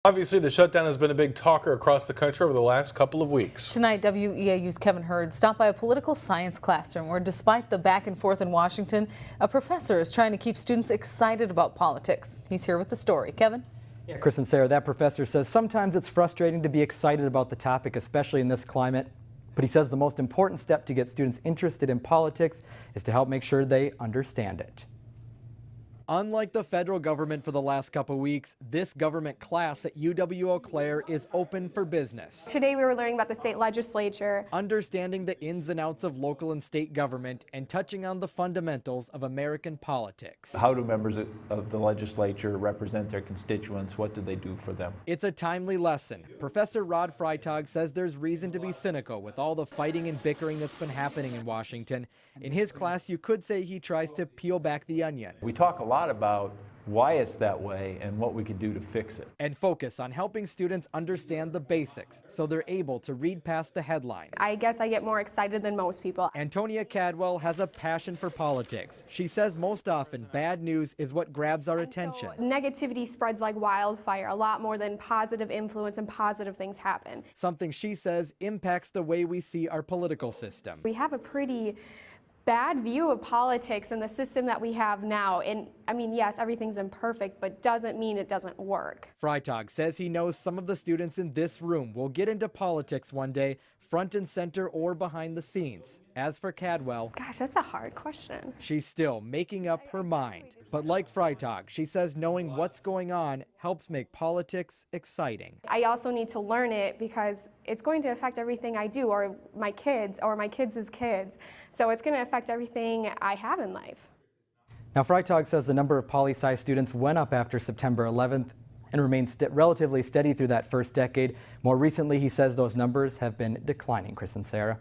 Obviously, the shutdown has been a big talker across the country over the last couple of weeks. Tonight, WEAU's Kevin Hurd stopped by a political science classroom where, despite the back and forth in Washington, a professor is trying to keep students excited about politics. He's here with the story. Kevin? Yeah, Chris and Sarah, that professor says sometimes it's frustrating to be excited about the topic, especially in this climate. But he says the most important step to get students interested in politics is to help make sure they understand it. Unlike the federal government for the last couple weeks, this government class at UW-Eau Claire is open for business. Today we were learning about the state legislature, understanding the ins and outs of local and state government, and touching on the fundamentals of American politics. How do members of the legislature represent their constituents? What do they do for them? It's a timely lesson. Professor Rod Freitag says there's reason to be cynical with all the fighting and bickering that's been happening in Washington. In his class, you could say he tries to peel back the onion. We talk a lot about why it's that way and what we can do to fix it. And focus on helping students understand the basics so they're able to read past the headline. I guess I get more excited than most people. Antonia Cadwell has a passion for politics. She says most often bad news is what grabs our attention. So negativity spreads like wildfire, a lot more than positive influence and positive things happen. Something she says impacts the way we see our political system. We have a pretty bad view of politics and the system that we have now. And I mean, yes, everything's imperfect, but doesn't mean it doesn't work. Freitag says he knows some of the students in this room will get into politics one day, front and center or behind the scenes. As for Cadwell, gosh, that's a hard question. She's still making up her mind. But like Freitag, she says knowing what's going on helps make politics exciting. I also need to learn it because it's going to affect everything I do, or my kids' kids. So it's going to affect everything I have in life. Now, Freitag says the number of poli-sci students went up after September 11th and remained relatively steady through that first decade. More recently, he says those numbers have been declining. Chris and Sarah.